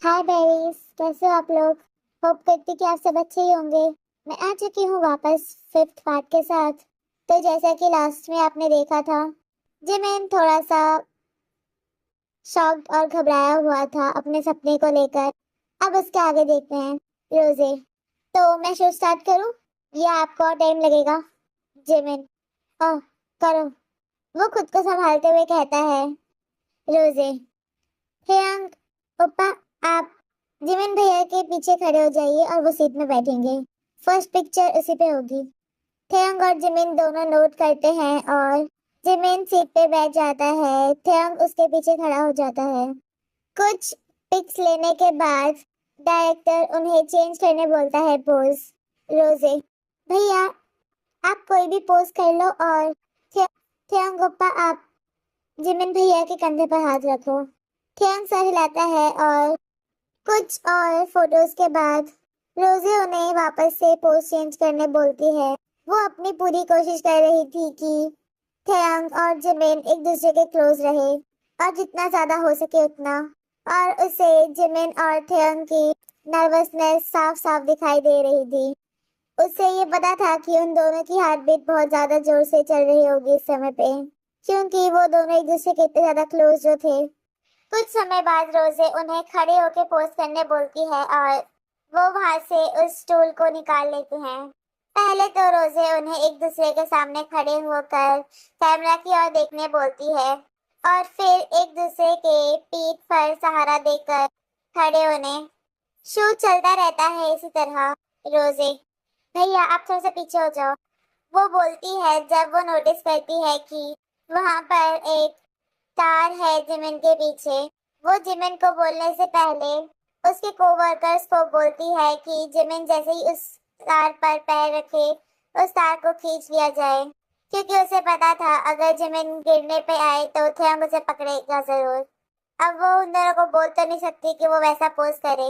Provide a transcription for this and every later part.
हाय berries, कैसे हो आप लोग। होप करती कि आप सब अच्छे ही होंगे। मैं आ चुकी हूँ वापस फिफ्थ पार्ट के साथ। तो जैसा कि लास्ट में आपने देखा था, जिमिन थोड़ा सा शॉक्ड और घबराया हुआ था अपने सपने को लेकर। अब उसके आगे देखते हैं रोजे। तो मैं शो स्टार्ट करूँ या आपको और टाइम लगेगा। जिमिन, ओह, करो। वो खुद को संभालते हुए कहता है। रोजे, हेयंग, ओप्पा, आप जिमिन भैया के पीछे खड़े हो जाइए और वो सीट में बैठेंगे। फर्स्ट पिक्चर उसी पे होगी। थेयंग और जिमिन दोनों नोट करते हैं और जिमिन सीट पे बैठ जाता है। थेयंग उसके पीछे खड़ा हो जाता है। कुछ पिक्स लेने के बाद डायरेक्टर उन्हें चेंज करने बोलता है पोज। रोजे, भैया आप कोई भी पोज कर लो और थेयंग ओप्पा आप जिमिन भैया के कंधे पर हाथ रखो। थेयंग सर हिलाता है और कुछ और फोटोज के बाद रोजी उन्हें वापस से पोज चेंज करने बोलती है। वो अपनी पूरी कोशिश कर रही थी कि थेयांग और जिमिन एक दूसरे के क्लोज रहे और जितना ज्यादा हो सके उतना। और उसे जिमिन और थेयांग की नर्वसनेस साफ साफ दिखाई दे रही थी। उसे ये पता था कि उन दोनों की हार्ट बीट बहुत ज्यादा जोर से चल रही होगी इस समय पे, क्योंकि वो दोनों एक दूसरे के इतने ज्यादा क्लोज जो थे। कुछ समय बाद रोजे उन्हें खड़े होकर पोज करने बोलती है और वो वहां से उस स्टूल को निकाल लेते हैं। पहले तो रोजे उन्हें एक दूसरे के सामने खड़े होकर कैमरा की ओर देखने बोलती है और फिर एक दूसरे के पीठ पर सहारा देकर खड़े होने। शो चलता रहता है इसी तरह। रोजे, भैया आप थोड़ा सा पीछे हो जाओ, वो बोलती है जब वो नोटिस करती है कि वहां पर एक तार है जिमिन के पीछे। वो जिमिन को बोलने से पहले उसके कोवर्कर्स को बोलती है कि जिमिन जैसे ही उस तार पर पैर रखे उस तार को खींच लिया जाए, क्योंकि उसे पता था अगर जिमिन गिरने पे आए तो थेंग उसे पकड़ेगा जरूर। अब वो उन दोनों को बोल तो नहीं सकती कि वो वैसा पोज करे।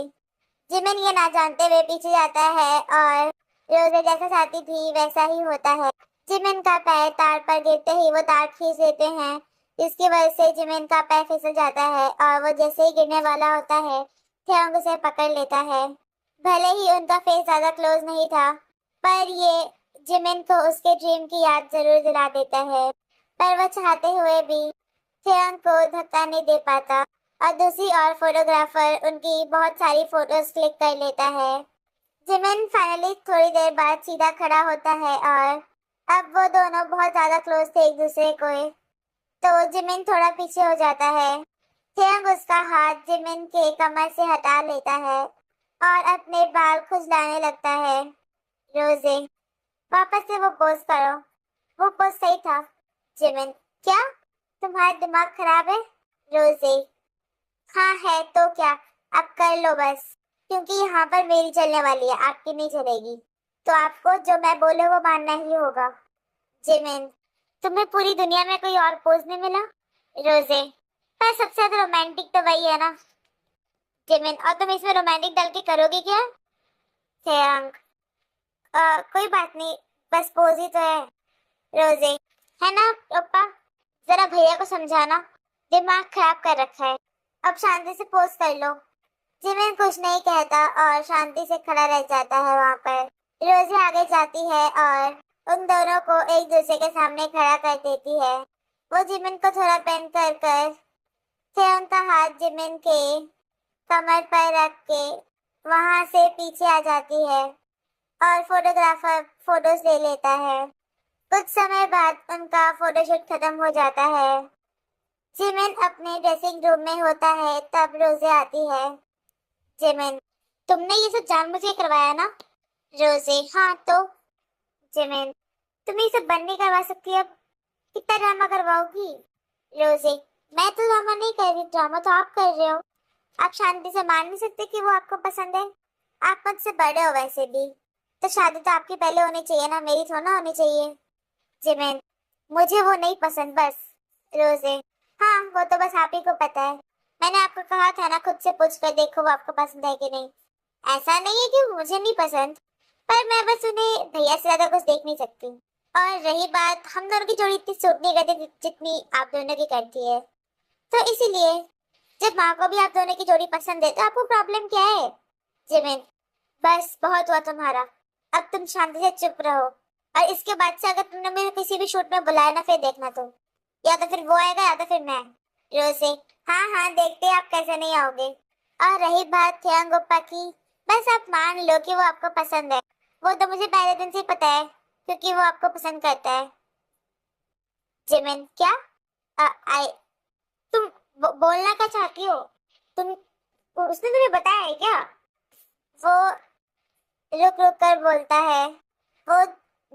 जिमिन ये ना जानते हुए पीछे जाता है और रोजे जैसा चाहती थी वैसा ही होता है। जिमिन का पैर तार पर गिरते ही वो तार खींच लेते हैं, जिसकी वजह से जिमिन का पैर फिसल जाता है और वो जैसे ही गिरने वाला होता है थेओंग उसे पकड़ लेता है। भले ही उनका फेस ज्यादा क्लोज नहीं था, पर ये जिमिन को उसके ड्रीम की याद जरूर दिला देता है। पर वो चाहते हुए भी थेओंग को धक्का नहीं दे पाता और दूसरी ओर फोटोग्राफर उनकी बहुत सारी फोटोज क्लिक कर लेता है। जिमिन फाइनली थोड़ी देर बाद सीधा खड़ा होता है और अब वो दोनों बहुत ज्यादा क्लोज थे एक दूसरे को। तो जिमिन थोड़ा पीछे हो जाता है। थेंग उसका हाथ जिमिन के कमर से हटा लेता है और अपने बाल खुजलाने लगता है। रोजे, वापस से वो पोज करो। वो पोज सही था। जिमिन, क्या तुम्हारा दिमाग खराब है। रोजे, हाँ है तो क्या, अब कर लो बस, क्योंकि यहाँ पर मेरी चलने वाली है, आपकी नहीं चलेगी। तो आपको जो मैं बोले वो मानना ही होगा। जिमिन, तुम्हें पूरी दुनिया में कोई और पोज नहीं मिला। रोजे, पर सबसे ज्यादा रोमांटिक तो वही है ना। जिमिन, और तुम इसमें रोमांटिक डाल के करोगे क्या। थेयांग, कोई बात नहीं, बस पोज ही तो है। रोजे, है ना पप्पा, जरा भैया को समझाना, दिमाग खराब कर रखा है। अब शांति से पोज कर लो। जिमिन कुछ नहीं कहता और शांति से खड़ा रह जाता है वहां पर। रोजे आगे जाती है और उन दोनों को एक दूसरे के सामने खड़ा कर देती है। वो जिमिन को थोड़ा बेंड कर कर से उनका हाथ जिमिन के कमर पर रख के वहां से पीछे आ जाती है और फोटोग्राफर फोटोज ले लेता है। कुछ समय बाद उनका फोटोशूट खत्म हो जाता है। जिमिन अपने ड्रेसिंग रूम में होता है तब रोजे आती है। जिमिन, तुमने ये सब जानबूझ के करवाया ना। रोजे, हाँ तो। जिमिन, तुम ये सब बंद नहीं करवा सकती अब, कितना ड्रामा करवाओगी। रोजे, मैं तो ड्रामा नहीं कर रही, ड्रामा तो आप कर रहे हो। आप शांति से मान नहीं सकते कि वो आपको पसंद है। आप मुझसे बड़े हो वैसे भी, तो शादी तो आपकी पहले होनी चाहिए ना, मेरी थोड़ा ना होनी चाहिए। जिमिन, मुझे वो नहीं पसंद बस। रोजे, हाँ वो तो बस आप ही को पता है। मैंने आपको कहा था ना खुद से पूछ कर देखो वो आपको पसंद है कि नहीं। ऐसा नहीं है कि मुझे नहीं पसंद, पर मैं बस उन्हें भैया से ज्यादा कुछ देख नहीं सकती। और रही बात, हम दोनों की जोड़ी इतनी सूट नहीं करती जितनी आप दोनों की करती है, तो इसीलिए। जब माँ को भी आप दोनों की जोड़ी पसंद है तो आपको प्रॉब्लम क्या है? जिमिन, बस बहुत हुआ तुम्हारा। अब तुम शांति से चुप रहो, और इसके बाद से अगर तुमने मुझे किसी भी शूट में बुलाया ना, फिर देखना तुम, या तो फिर वो आएगा या तो फिर मैं। रोजे, हाँ हाँ, देखते हैं आप कैसे नहीं आओगे। और रही बात थियांगोप्पा की, बस आप मान लो कि वो आपको पसंद है। वो तो मुझे पहले दिन से ही पता है, क्योंकि वो आपको पसंद करता है। जिमिन, क्या? आई तुम बोलना क्या चाहती हो? तुम, उसने तुम्हें बताया है क्या? वो रुक रुक कर बोलता है। वो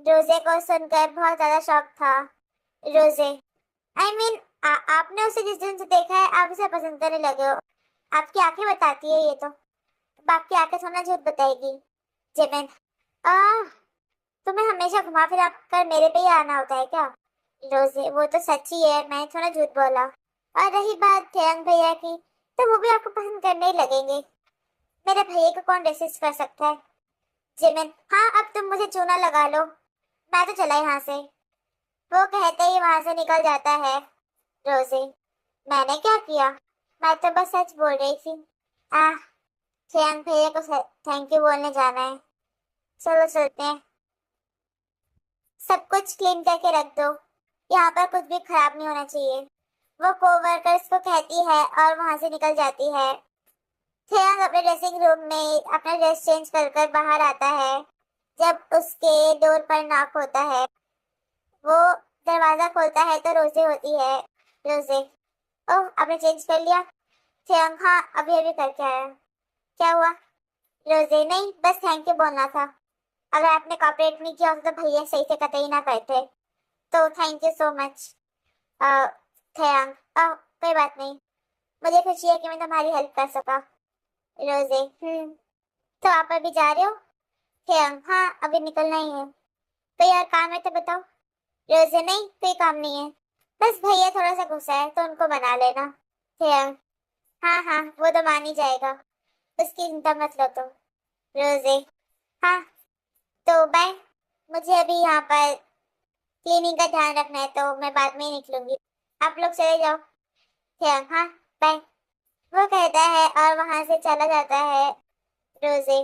रोजे को सुनकर बहुत ज्यादा शॉक था। रोजे, आई मीन, आपने उसे जिस दिन से देखा है आप उसे पसंद करने लगे हो। आपकी आंखें बताती है ये तो। बाकी आंखें थोड़ा झूठ बताएगी। जिमिन, आ तुम्हें हमेशा घुमा फिरा कर मेरे पे ही आना होता है क्या? रोजे, वो तो सच ही है, मैं थोड़ा झूठ बोला। और रही बात थेयांग भैया की, तो वो भी आपको पसंद करने ही लगेंगे। मेरे भैया को कौन रेसिस्ट कर सकता है? जिमिन, हाँ, अब तुम मुझे चूना लगा लो, मैं तो चला यहाँ से। वो कहते ही वहां से निकल जाता है। रोजे, मैंने क्या किया? मैं तो बस सच बोल रही थी। आह, थेयांग भैया को थैंक यू बोलने जाना है। चलो चलते हैं। सब कुछ क्लीन करके रख दो, यहाँ पर कुछ भी खराब नहीं होना चाहिए। वो कोवर्कर्स को कहती है और वहां से निकल जाती है। थेयांग अपने ड्रेसिंग रूम में अपना ड्रेस चेंज कर कर बाहर आता है। जब उसके डोर पर नॉक होता है, वो दरवाजा खोलता है तो रोजे होती है। रोजे, ओह, आपने चेंज कर लिया? थेयांग, हाँ, अभी अभी करके आया। क्या हुआ? रोजे, नहीं, बस थैंक यू बोलना था। अगर आपने कॉपरेट नहीं किया होता तो भैया सही से कतई ना करते। तो थैंक यू सो मच थेयांग। कोई बात नहीं, मुझे खुशी है कि मैं तुम्हारी हेल्प कर सका। रोजे, तो आप अभी जा रहे हो? थेयांग, हाँ, अभी निकलना ही है। कोई और काम है तो बताओ। रोजे, नहीं, कोई काम नहीं है, बस भैया थोड़ा सा गुस्सा है तो उनको मना लेना। थेयांग, हाँ हाँ, वो तो मान ही जाएगा, उसकी चिंता मत लो तुम। रोजे, हाँ, तो बाय, मुझे अभी यहाँ पर क्लीनिंग का ध्यान रखना है तो मैं बाद में ही निकलूंगी। आप लोग चले जाओ। थेयांग, हाँ, बाय, वो कहता है और वहां से चला जाता है। रोजे,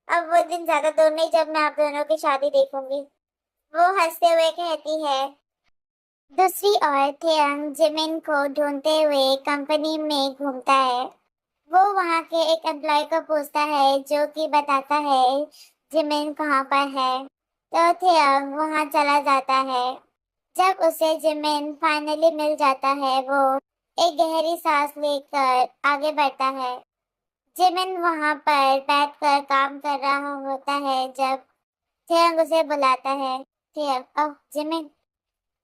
अब वो दिन ज्यादा दूर नहीं जब मैं आप दोनों की शादी देखूंगी। वो हंसते हुए कहती है। दूसरी ओर थेयांग जिमिन को ढूंढते हुए कंपनी में घूमता है। वो वहां के एक एम्प्लॉय को पूछता है जो कि बताता है जिमिन कहाँ पर है। तो थेयांग वहां चला जाता है। जब उसे जिमिन फाइनली मिल जाता है, वो एक गहरी सांस लेकर आगे बढ़ता है। जिमिन वहां पर बैठकर काम कर रहा होता है जब थेयांग उसे बुलाता है। थेयांग, ओह जिमिन।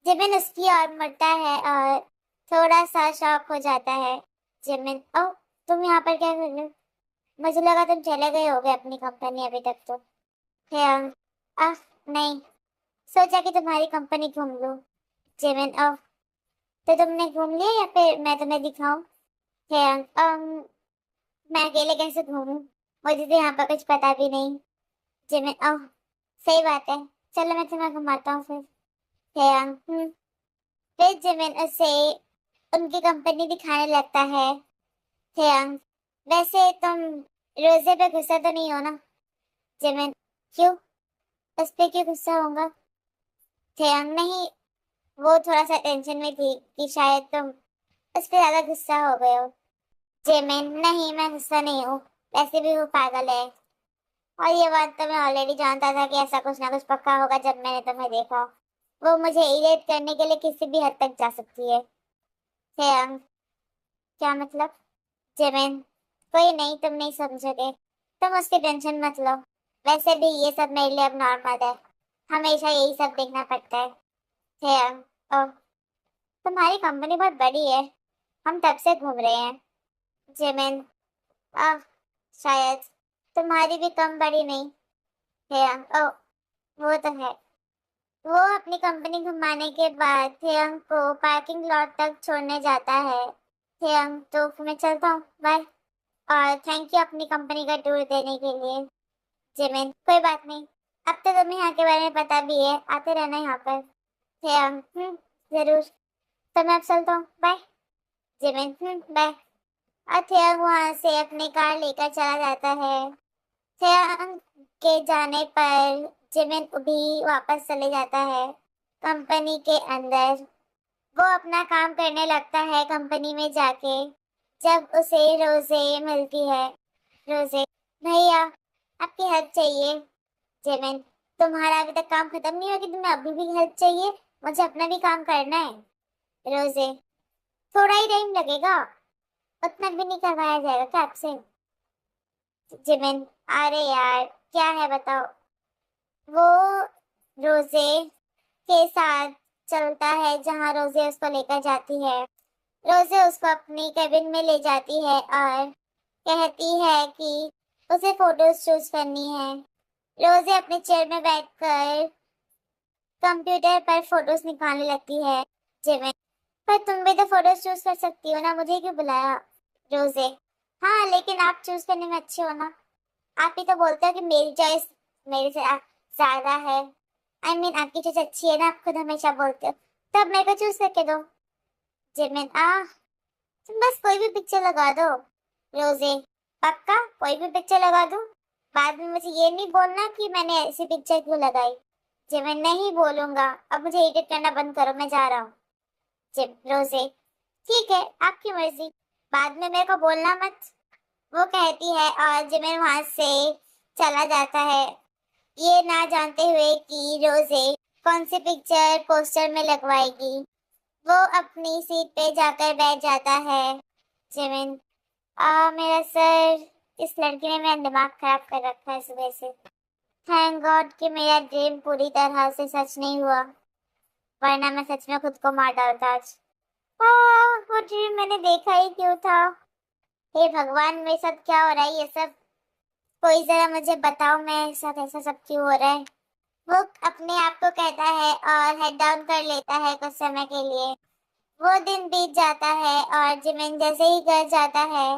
जिमिन उसकी ओर मुड़ता है और थोड़ा सा शॉक हो जाता है। जिमिन, ओह, तुम यहाँ पर क्या कर रहे हो? मुझे लगा तुम चले गए होगे अपनी कंपनी अभी तक तो। थेयांग, आह, नहीं, सोचा कि तुम्हारी कंपनी घूम लूं। जिमिन, ओह, तो तुमने घूम लिया या फिर मैं तुम्हें दिखाऊं? थेयांग, मैं अकेले कैसे घूमूं, मुझे तो यहाँ पर कुछ पता भी नहीं। जिमिन, ओह, सही बात है, चलो मैं तुम्हें घुमाता हूँ फिर। थेयांग, फिर जिमिन उसे उनकी कंपनी दिखाने लगता है। थेयांग, वैसे तुम रोजे पे गुस्सा तो नहीं हो ना? जिमिन, क्यों, उस पे क्यों गुस्सा होगा? थेयांग, नहीं, वो थोड़ा सा टेंशन में थी कि शायद तुम उस पे ज्यादा गुस्सा हो गए हो। जिमिन, नहीं, मैं गुस्सा नहीं हूँ, वैसे भी वो पागल है। और ये बात तो मैं ऑलरेडी जानता था कि ऐसा कुछ ना कुछ पक्का होगा जब मैंने तुम्हें देखा। वो मुझे इरिटेट करने के लिए किसी भी हद तक जा सकती है। थेयांग, क्या मतलब? जिमिन, कोई नहीं, तुम नहीं समझोगे, तुम उसकी टेंशन मत लो। वैसे भी ये सब मेरे लिए अब नॉर्मल है, हमेशा यही सब देखना पड़ता है। थेयांग, ओह, तुम्हारी कंपनी बहुत बड़ी है, हम तब से घूम रहे हैं। जिमिन, आह, शायद तुम्हारी भी कम बड़ी नहीं। थेयांग, ओह, वो तो है। वो अपनी कंपनी घुमाने के बाद थेयांग को पार्किंग लॉट तक छोड़ने जाता है। थेयांग, तो फिर मैं चलता हूँ, बाय। और थैंक यू अपनी कंपनी का टूर देने के लिए। जिमिन, कोई बात नहीं, अब तो तुम्हें यहाँ के बारे में पता भी है, आते रहना यहाँ पर। थेयांग, जरूर, तो मैं अब चलता हूँ, बाय। Jimin, bye. अथयंग वहां से अपनी कार लेकर चला जाता है। थयंग के जाने पर जिमिन भी वापस चले जाता है कंपनी के अंदर। वो अपना काम करने लगता है कंपनी में जाके। जब उसे रोजे मिलती है। रोजे, भैया आपकी हेल्प चाहिए। जिमिन, तुम्हारा अभी तक काम खत्म नहीं हुआ कि तुम्हें अभी भी हेल्प चाहिए? मुझे अपना भी काम करना है। रोजे, थोड़ा ही टाइम लगेगा, उतना भी नहीं करवाया जाएगा क्या आपसे? जिमिन, अरे यार क्या है बताओ। वो रोजे के साथ चलता है जहाँ रोजे उसको लेकर जाती है। रोजे उसको अपनी केबिन में ले जाती है और कहती है कि उसे फोटोज चूज करनी है। रोजे अपने चेयर में बैठकर कंप्यूटर पर फोटोज निकालने लगती है। जिमिन, पर तुम भी तो फोटोज चूज कर सकती हो ना, मुझे क्यों बुलाया? रोजे, हाँ लेकिन आप चूज करने में अच्छे हो ना। आप ही तो बोलते हो कि मेरी चॉइस मेरे से ज्यादा है। आपकी चॉइस अच्छी है ना, आप खुद हमेशा बोलते हो। तब मेरे को चूज करके दो। जिमिन, तुम बस कोई भी पिक्चर लगा दो। रोजे, पक्का कोई भी पिक्चर लगा दूं? बाद में मुझे ये नहीं बोलना कि मैंने ऐसी पिक्चर क्यों लगाई। जिमिन, नहीं बोलूंगा, अब मुझे एडिट करना बंद करो, मैं जा रहा हूँ। जिम रोजे, ठीक है आपकी मर्जी, बाद में मेरे को बोलना मत। वो कहती है और जिमिन वहां से चला जाता है, ये ना जानते हुए कि रोजे कौन सी पिक्चर पोस्टर में लगवाएगी। वो अपनी सीट पे जाकर बैठ जाता है। जिमिन, मेरा सर, इस लड़की ने मेरा दिमाग खराब कर रखा है सुबह से। थैंक गॉड कि मेरा ड्रीम पूरी तरह से सच नहीं हुआ, वरना मैं सच में खुद को मार डालता आज। वो ड्रीम मैंने देखा ही क्यों था? हे भगवान, मेरे साथ क्या हो रहा है ये सब? कोई जरा मुझे बताओ, मेरे साथ ऐसा सब क्यों हो रहा है? वो अपने आप को कहता है और हेड डाउन कर लेता है कुछ समय के लिए। वो दिन बीत जाता है और जिमिन जैसे ही घर जाता है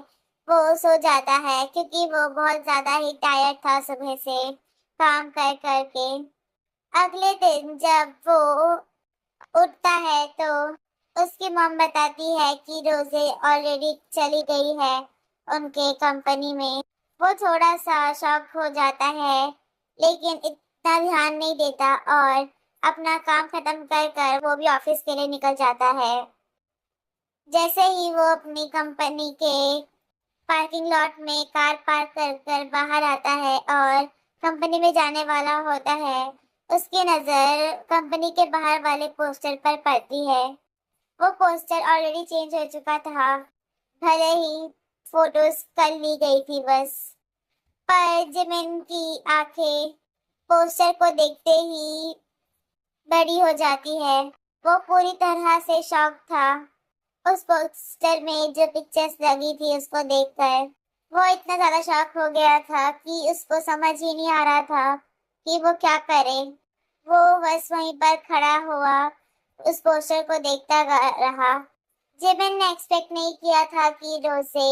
वो सो जाता है, क्योंकि वो बहुत ज्यादा ही टायर्ड था सुबह से काम कर करके। अगले दिन जब वो उठता है तो उसकी मॉम बताती है कि रोजे ऑलरेडी चली गई है उनके कंपनी में। वो थोड़ा सा शॉक हो जाता है, लेकिन इतना ध्यान नहीं देता और अपना काम खत्म कर कर वो भी ऑफिस के लिए निकल जाता है। जैसे ही वो अपनी कंपनी के पार्किंग लॉट में कार पार्क कर कर बाहर आता है और कंपनी में जाने वाला होता है, उसकी नजर कंपनी के बाहर वाले पोस्टर पर पड़ती है। वो पोस्टर ऑलरेडी चेंज हो चुका था, भले ही फोटोज कर ली गई थी बस। पर जिमिन की आंखें पोस्टर को देखते ही बड़ी हो जाती है। वो पूरी तरह से शॉक था उस पोस्टर में जो पिक्चर्स लगी थी उसको देखकर। वो इतना ज्यादा शॉक हो गया था कि उसको समझ ही नहीं आ रहा था कि वो क्या करे। वो बस वहीं पर खड़ा हुआ उस पोस्टर को देखता रहा। जिमिन ने एक्सपेक्ट नहीं किया था कि रोजे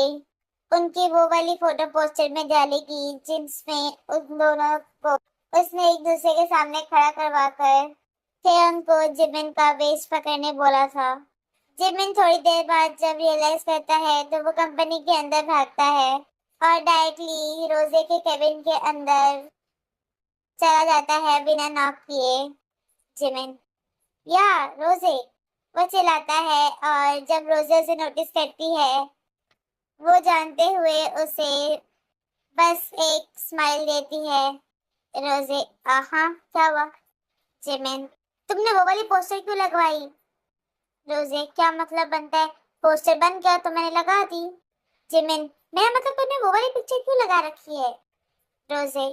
उनकी वो वाली फोटो पोस्टर में डालेगी जिसमें उन दोनों को उसने एक दूसरे के सामने खड़ा करवा कर थेयंग को जिमिन का वेस्ट पकड़ने बोला था। जिमिन थोड़ी देर बाद जब रियलाइज करता है तो वो कंपनी के अंदर भागता है और डायरेक्टली रोजे के केबिन के अंदर चला जाता है बिना नॉक किए। जिमिन, या रोजे, वो चिल्लाता है और जब रोजे उसे नोटिस करती है वो जानते हुए उसे बस एक स्माइल देती है। रोजे, आहा क्या हुआ? जिमिन, तुमने वो वाली पोस्टर क्यों लगवाई? रोजे, क्या मतलब बनता है? पोस्टर बन गया तो मैंने लगा दी। जिमिन, मेरा मतलब तुमने वो वाली पिक्चर क्यों लगा रखी है? रोजे,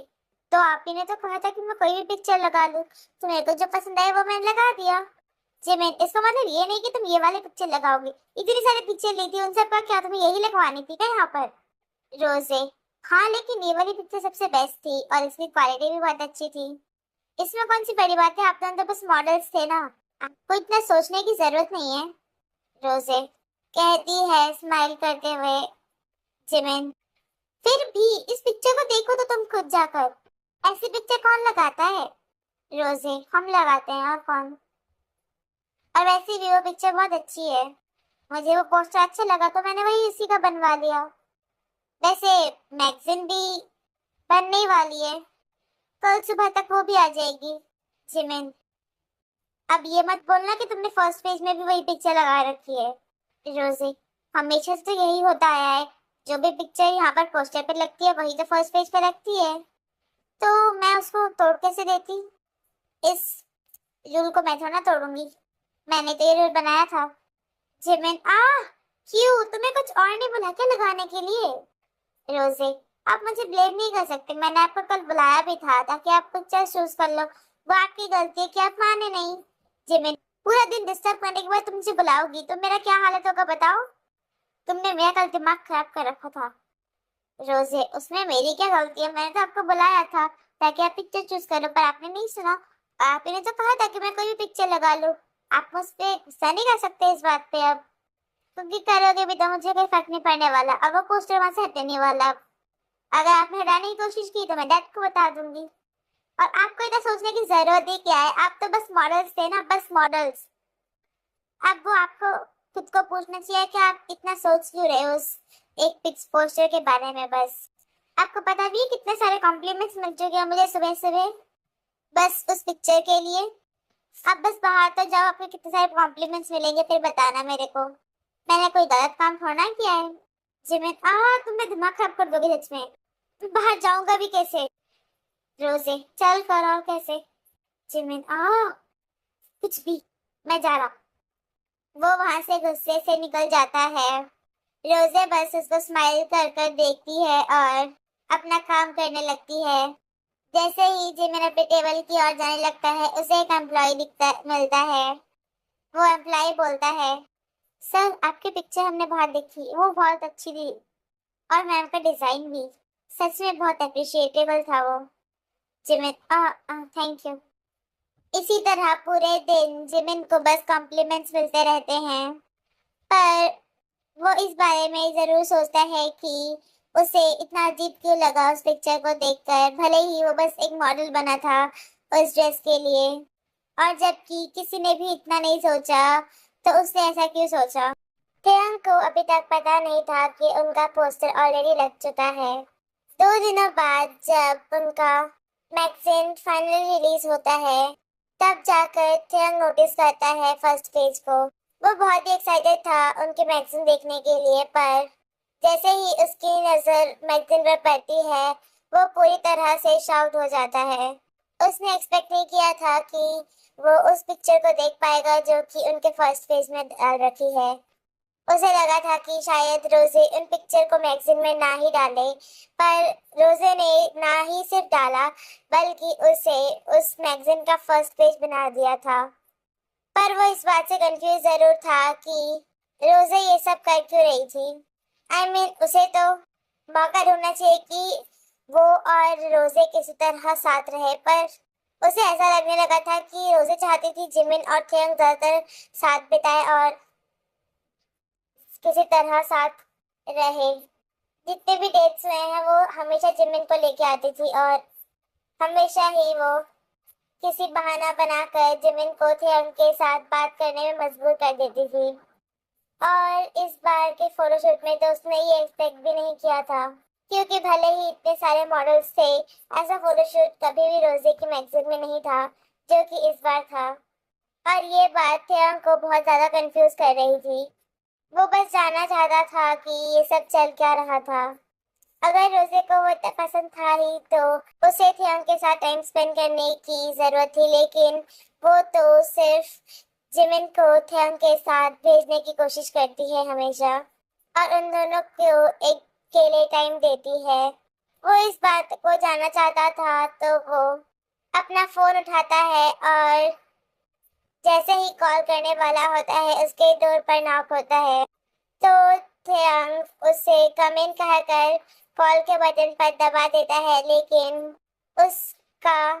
तो आप ही ने तो कहा था कि मैं कोई भी पिक्चर लगा लूं, तो मेरे को जो पसंद आया वो मैंने लगा दिया। जिमिन, इसका मतलब ये नहीं कि तुम ये वाले पिक्चर लगाओगे, इतनी सारी पिक्चर ली थी उन सब का क्या तुम्हें यही लगवानी थी क्या यहाँ पर? रोजे, हाँ लेकिन ये वाली पिक्चर सबसे बेस्ट थी और इसकी क्वालिटी भी बहुत अच्छी थी। इसमें कौन सी बड़ी बात है, आप दोनों तो बस मॉडल्स थे ना, आपको इतना सोचने की जरूरत नहीं है। रोजे कहती है स्माइल करते हुए। जिमिन, फिर भी इस पिक्चर को देखो तो तुम खुद जाकर, ऐसी पिक्चर कौन लगाता है? रोजे, हम लगाते हैं और कौन, और वैसे भी वो पिक्चर बहुत अच्छी है। मुझे वो पोस्टर अच्छा लगा तो मैंने वही इसी का बनवा लिया। वैसे मैगजीन भी बनने ही वाली है, कल सुबह तक वो भी आ जाएगी। जिमिन, अब ये मत बोलना कि तुमने फर्स्ट पेज में भी वही पिक्चर लगा रखी है। रोजी, हमेशा से तो यही होता आया है, जो भी पिक्चर यहाँ पर पोस्टर पे लगती है वही तो फर्स्ट पेज पे लगती है, तो मैं उसको तोड़ कैसे देती? इस रूल को मैं थोड़ा ना तोड़ूंगी, मैंने तो ये रूल बनाया था। जिमिन, क्यों तुम्हें कुछ और नहीं बुला के लगाने के लिए? रोजे, आप मुझे ब्लेम नहीं कर सकते, मैंने आपको कल बुलाया भी था ताकि आप पिक्चर चूज कर लो, वो आपकी गलती है कि आप माने नहीं। जिमिन, पूरा दिन डिस्टर्ब करने के बाद तुम मुझे बुलाओगी तो मेरा क्या हालत होगा बताओ? तुमने मेरा कल दिमाग खराब कर रखा था। रोजे, उसमें मेरी क्या गलती है? मैंने तो आपको बुलाया था ताकि आप पिक्चर चूज करो, पर आपने नहीं सुना। आपने तो कहा था कि मैं कोई भी पिक्चर लगा लूं। आप मुझ पे गुस्सा नहीं कर सकते इस बात पे अब, क्योंकि करोगे भी तो मुझे कोई फर्क नहीं पड़ने वाला, अब वो पोस्टर वहां से हटने नहीं वाला। अगर आपने हटाने की कोशिश की तो मैं डैड को बता दूंगी। और आपको इतना सोचने की जरूरत ही क्या है? आप तो बस मॉडल्स थे ना, बस मॉडल्स। अब वो आपको खुद को पूछना चाहिए कि आप इतना सोच क्यों रहे हो उस एक पिक्स पोस्टर के बारे में। बस आपको पता भी है कितने सारे कॉम्प्लीमेंट्स मिल चुके हैं मुझे सुबह सुबह बस उस पिक्चर के लिए। अब बस बाहर तो जाओ, आपको कितने सारे कॉम्प्लीमेंट्स मिलेंगे फिर बताना मेरे को। मैंने कोई गलत काम थोड़ा ना किया है। जिमिन, तुमने दिमाग खराब कर दोगे सच में। बाहर जाऊंगा भी कैसे? रोजे, चल कर और कैसे? जिमिन, कुछ भी, मैं जा रहा। वो वहां से गुस्से से निकल जाता है। रोजे बस उसको स्माइल कर कर देखती है और अपना काम करने लगती है। जैसे ही जिमिन अपने टेबल की ओर जाने लगता है उसे एक एम्प्लॉय दिखता मिलता है। वो एम्प्लॉय बोलता है, सर आपकी पिक्चर हमने बाहर देखी, वो बहुत अच्छी थी, और मैम का डिजाइन भी सच में बहुत अप्रिशिएटेबल था वो। Jimin, thank you. इसी तरह पूरे दिन जिमिन को बस कॉम्प्लीमेंट्स मिलते रहते हैं, पर वो इस बारे में जरूर सोचता है कि उसे इतना अजीब क्यों लगा उस पिक्चर को देखकर, भले ही वो बस एक मॉडल बना था उस ड्रेस के लिए। और जबकि किसी ने भी इतना नहीं सोचा तो उसने ऐसा क्यों सोचा? किरण को अभी तक पता नहीं था कि उनका पोस्टर ऑलरेडी लग चुका है। 2 दिनों बाद जब उनका मैगजीन फाइनली रिलीज होता है तब जाकर थियंग नोटिस करता है फर्स्ट पेज को। वो बहुत ही एक्साइटेड था उनके मैगजीन देखने के लिए, पर जैसे ही उसकी नजर मैगजीन पर पड़ती है वो पूरी तरह से शॉक्ड हो जाता है। उसने एक्सपेक्ट नहीं किया था कि वो उस पिक्चर को देख पाएगा जो कि उनके फर्स्ट पेज में डाल रखी है। उसे लगा था कि शायद रोजे उन पिक्चर को मैगजीन में ना ही डाले, पर रोजे ने ना ही सिर्फ डाला बल्कि उसे उस मैगजीन का फर्स्ट पेज बना दिया था। पर वो इस बात से कंफ्यूज जरूर था कि रोजे ये सब कर क्यों रही थी। उसे तो मौका ढूंढना चाहिए कि वो और रोजे किसी तरह साथ रहे, पर उसे ऐसा लगने लगा था कि रोजे चाहती थी जिमिन और थियंग ज्यादातर साथ बिताए और किसी तरह साथ रहे। जितने भी डेट्स हुए हैं वो हमेशा जिमिन को लेके आती थी और हमेशा ही वो किसी बहाना बनाकर जिमिन को थियंग के साथ बात करने में मजबूर कर देती थी। और इस बार के फोटोशूट में तो उसने ये एक्सपेक्ट भी नहीं किया था, क्योंकि भले ही इतने सारे मॉडल्स थे, ऐसा फोटोशूट कभी भी रोजे की मैगजीन में नहीं था जो कि इस बार था। और ये बात थियंग को बहुत ज्यादा कंफ्यूज कर रही थी। वो बस जानना चाहता था कि ये सब चल क्या रहा था। अगर रोजे को वो इतना पसंद था ही तो उसे थियंग के साथ टाइम स्पेंड करने की जरूरत थी, लेकिन वो तो सिर्फ जिमिन को थियंग के साथ भेजने की कोशिश करती है हमेशा, और उन दोनों को एक के लिए टाइम देती है। वो इस बात को जानना चाहता था तो वो अपना फोन उठाता है और जैसे ही कॉल करने वाला होता है उसके डोर पर नॉक होता है, तो थियंग उसे कम इन कहकर कॉल के बटन पर दबा देता है, लेकिन उसका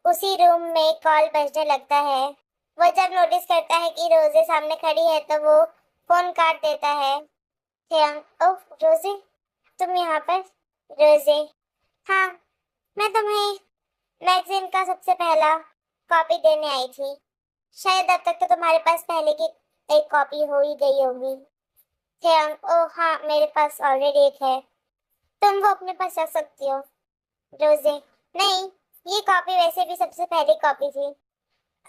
उसी रूम में कॉल बजने लगता है। वो जब नोटिस करता है कि रोजे सामने खड़ी है तो वो फोन काट देता है। थियंग, ओह रोजे, तुम यहाँ पर? रोजे, हाँ, मैं तुम्हें मैगजीन का सबसे पहला कॉपी देने आई थी। शायद अब तक तो तुम्हारे पास पहले की एक कॉपी हो ही गई होगी। थियंग, ओह हाँ, मेरे पास ऑलरेडी एक है। तुम वो अपने पास रख सकती हो। रोजे, नहीं, ये कॉपी वैसे भी सबसे पहली कॉपी थी।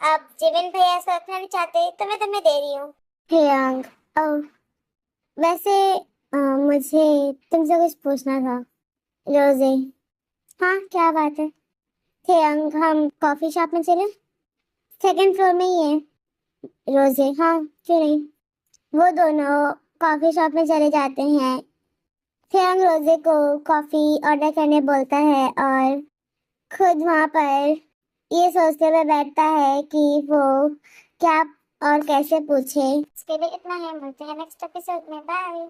अब जिमिन भैया ऐसा रखना नहीं चाहते तो मैं तुम्हें दे रही हूँ। थियंग, ओह, वैसे मुझे तुमसे कुछ पूछना था। रोजे, हाँ क्या बात है? थियंग, हम कॉफी शॉप में चलें? सेकंड फ्लोर में ही है। रोजे, हाँ क्यों नहीं। वो दोनों कॉफी शॉप में चले जाते हैं। थियंग रोजे को कॉफी ऑर्डर करने बोलता है और खुद वहां पर ये सोचते हुए बैठता है कि वो क्या और कैसे पूछे। इसके लिए इतना ही, मिलते हैं नेक्स्ट एपिसोड में। बाय।